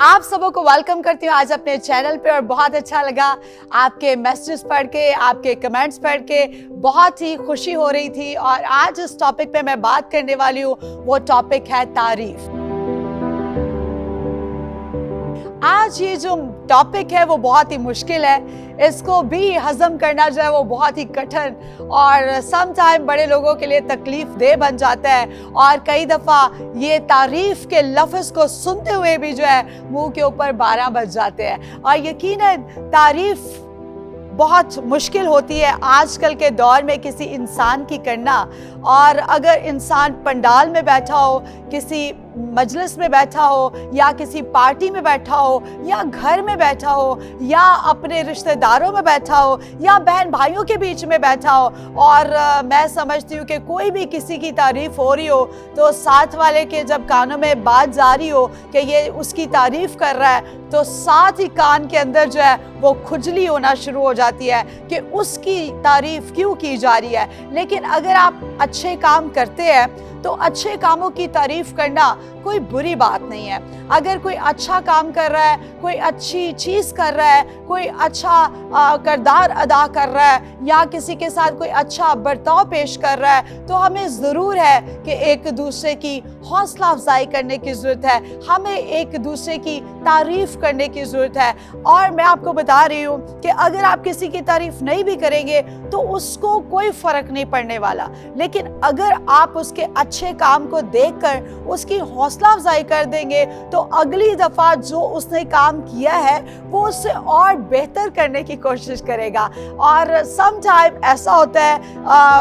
आप सबों को वेलकम करती हूँ आज अपने चैनल पे। और बहुत अच्छा लगा आपके मैसेजेस पढ़ के, आपके कमेंट्स पढ़ के, बहुत ही खुशी हो रही थी। और आज इस टॉपिक पे मैं बात करने वाली हूँ, वो टॉपिक है तारीफ। आज ये जो टॉपिक है वो बहुत ही मुश्किल है, इसको भी हजम करना जो है वो बहुत ही कठिन और सम टाइम बड़े लोगों के लिए तकलीफ दे बन जाता है। और कई दफ़ा ये तारीफ के लफ्ज़ को सुनते हुए भी जो है मुंह के ऊपर 12 बज जाते हैं। और यकीनन तारीफ बहुत मुश्किल होती है आजकल के दौर में किसी इंसान की करना। और अगर इंसान पंडाल में बैठा हो, किसी मजलिस में बैठा हो, या किसी पार्टी में बैठा हो, या घर में बैठा हो, या अपने रिश्तेदारों में बैठा हो, या बहन भाइयों के बीच में बैठा हो, और मैं समझती हूँ कि कोई भी किसी की तारीफ हो रही हो तो साथ वाले के जब कानों में बात जा रही हो कि ये उसकी तारीफ कर रहा है, तो साथ ही कान के अंदर जो है वो खुजली होना शुरू हो जाती है कि उसकी तारीफ क्यों की जा रही है। लेकिन अगर आप अच्छे काम करते हैं तो अच्छे कामों की तारीफ करना कोई बुरी बात नहीं है। अगर कोई अच्छा काम कर रहा है, कोई अच्छी चीज़ कर रहा है, कोई अच्छा किरदार अदा कर रहा है, या किसी के साथ कोई अच्छा बर्ताव पेश कर रहा है, तो हमें ज़रूर है कि एक दूसरे की हौसला अफजाई करने की ज़रूरत है, हमें एक दूसरे की तारीफ़ करने की ज़रूरत है। और मैं आपको बता रही हूँ कि अगर आप किसी की तारीफ़ नहीं भी करेंगे तो उसको कोई फ़र्क नहीं पड़ने वाला। लेकिन अगर आप उसके अच्छे काम को देखकर उसकी हौसला अफजाई कर देंगे तो अगली दफ़ा जो उसने काम किया है वो उससे और बेहतर करने की कोशिश करेगा। और सम टाइम ऐसा होता है,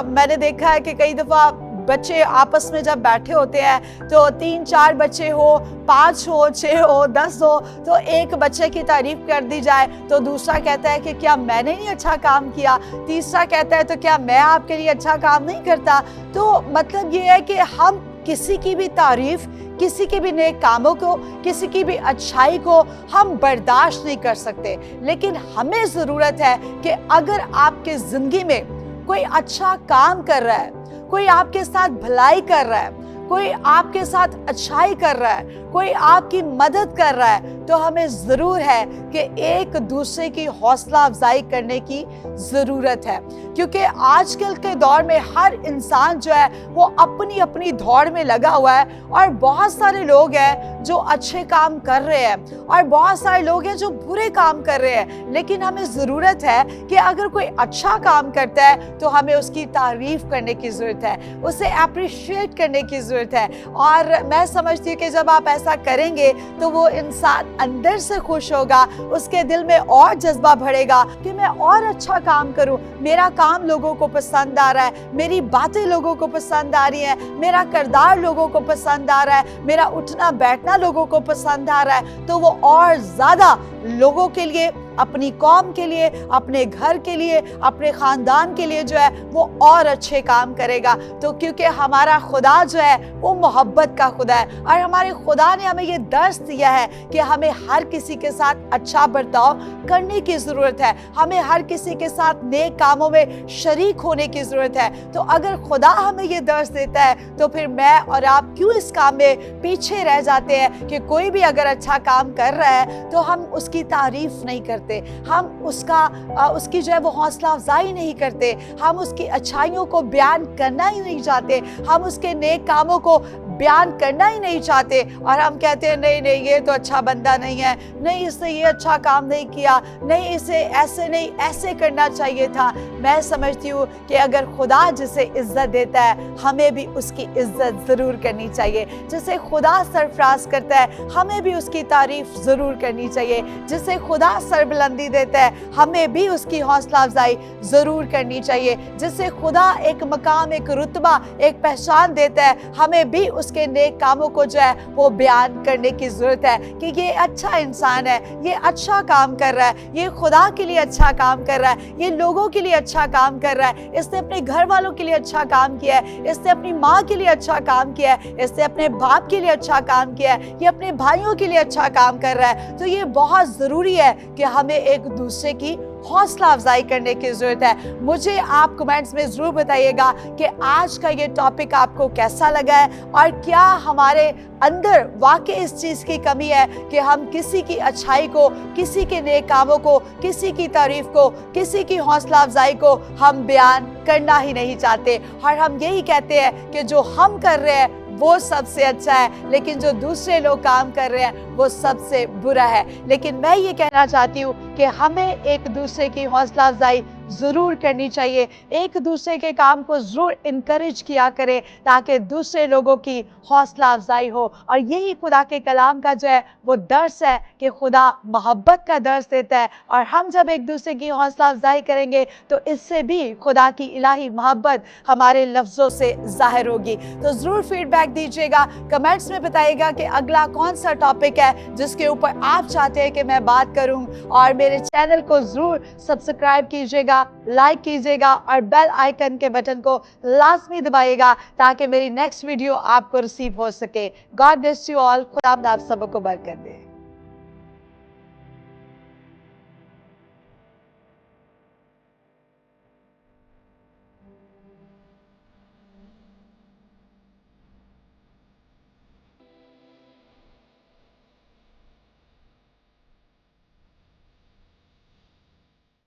मैंने देखा है कि कई दफ़ा बच्चे आपस में जब बैठे होते हैं तो 3-4 बच्चे हो, 5 हो, 6 हो, 10 हो, तो एक बच्चे की तारीफ कर दी जाए तो दूसरा कहता है कि क्या मैंने नहीं अच्छा काम किया, तीसरा कहता है तो क्या मैं आपके लिए अच्छा काम नहीं करता। तो मतलब ये है कि हम किसी की भी तारीफ, किसी के भी नेक कामों को, किसी की भी अच्छाई को हम बर्दाश्त नहीं कर सकते। लेकिन हमें ज़रूरत है कि अगर आपके ज़िंदगी में कोई अच्छा काम कर रहा है, कोई आपके साथ भलाई कर रहा है, कोई आपके साथ अच्छाई कर रहा है, कोई आपकी मदद कर रहा है, तो हमें ज़रूर है कि एक दूसरे की हौसला अफजाई करने की ज़रूरत है। क्योंकि आजकल के दौर में हर इंसान जो है वो अपनी अपनी दौड़ में लगा हुआ है, और बहुत सारे लोग हैं जो अच्छे काम कर रहे हैं और बहुत सारे लोग हैं जो बुरे काम कर रहे हैं। लेकिन हमें ज़रूरत है कि अगर कोई अच्छा काम करता है तो हमें उसकी तारीफ़ करने की ज़रूरत है, उसे अप्रिशिएट करने की ज़रूरत है। और मैं समझती हूँ कि जब आप ऐसा करेंगे तो वो इंसान अंदर से खुश होगा, उसके दिल में और जज्बा बढ़ेगा कि मैं और अच्छा काम करूं, मेरा काम लोगों को पसंद आ रहा है, मेरी बातें लोगों को पसंद आ रही हैं, मेरा किरदार लोगों को पसंद आ रहा है, मेरा उठना बैठना लोगों को पसंद आ रहा है। तो वो और ज़्यादा लोगों के लिए, अपनी कौम के लिए, अपने घर के लिए, अपने ख़ानदान के लिए जो है वो और अच्छे काम करेगा। तो क्योंकि हमारा खुदा जो है वो मोहब्बत का खुदा है, और हमारे खुदा ने हमें ये दर्स दिया है कि हमें हर किसी के साथ अच्छा बर्ताव करने की ज़रूरत है, हमें हर किसी के साथ नेक कामों में शरीक होने की ज़रूरत है। तो अगर खुदा हमें ये दर्स देता है तो फिर मैं और आप क्यों इस काम में पीछे रह जाते हैं कि कोई भी अगर अच्छा काम कर रहा है तो हम उसकी तारीफ़ नहीं करते, हम उसकी जो है वो हौसला अफजाई नहीं करते, हम उसकी अच्छाइयों को बयान करना ही नहीं चाहते, हम उसके नेक कामों को बयान करना ही नहीं चाहते। और हम कहते हैं नहीं नहीं ये तो अच्छा बंदा नहीं है, नहीं इसने ये अच्छा काम नहीं किया, नहीं इसे ऐसे नहीं ऐसे करना चाहिए था। मैं समझती हूँ कि अगर खुदा जिसे इज्जत देता है हमें भी उसकी इज्जत ज़रूर करनी चाहिए। जिसे खुदा सरफराज करता है हमें भी उसकी तारीफ़ ज़रूर करनी चाहिए। जिसे खुदा सरबुलंदी देता है हमें भी उसकी हौसला अफजाई ज़रूर करनी चाहिए। जिसे खुदा एक मकाम, एक रुतबा, एक पहचान देता है हमें भी उसके नेक कामों को जो है वो बयान करने की ज़रूरत है कि ये अच्छा इंसान है, ये अच्छा काम कर रहा है, ये खुदा के लिए अच्छा काम कर रहा है, ये लोगों के लिए अच्छा काम कर रहा है, इसने अपने घर वालों के लिए अच्छा काम किया है, इसने अपनी माँ के लिए अच्छा काम किया है, इसने अपने बाप के लिए अच्छा काम किया है, ये अपने भाइयों के लिए अच्छा काम कर रहा है। तो ये बहुत ज़रूरी है कि हमें एक दूसरे की हौसला अफजाई करने की ज़रूरत है। मुझे आप कमेंट्स में ज़रूर बताइएगा कि आज का ये टॉपिक आपको कैसा लगा है और क्या हमारे अंदर वाकई इस चीज़ की कमी है कि हम किसी की अच्छाई को, किसी के नेक कामों को, किसी की तारीफ को, किसी की हौसला अफजाई को हम बयान करना ही नहीं चाहते और हम यही कहते हैं कि जो हम कर रहे हैं वो सबसे अच्छा है, लेकिन जो दूसरे लोग काम कर रहे हैं वो सबसे बुरा है। लेकिन मैं ये कहना चाहती हूँ कि हमें एक दूसरे की हौसला अफजाई ज़रूर करनी चाहिए, एक दूसरे के काम को ज़रूर इनकरेज किया करें ताकि दूसरे लोगों की हौसला अफजाई हो। और यही खुदा के कलाम का जो है वो दर्स है कि खुदा मोहब्बत का दर्स देता है और हम जब एक दूसरे की हौसला अफजाई करेंगे तो इससे भी खुदा की इलाही मोहब्बत हमारे लफ्ज़ों से ज़ाहिर होगी। तो ज़रूर फीडबैक दीजिएगा, कमेंट्स में बताइएगा कि अगला कौन सा टॉपिक है जिसके ऊपर आप चाहते हैं कि मैं बात करूं और मेरे चैनल को ज़रूर सब्सक्राइब कीजिएगा, लाइक कीजिएगा और बेल आइकन के बटन को लाजमी दबाइएगा ताकि मेरी नेक्स्ट वीडियो आपको रिसीव हो सके। God bless you all. खुदा आप सबको बरकत दे।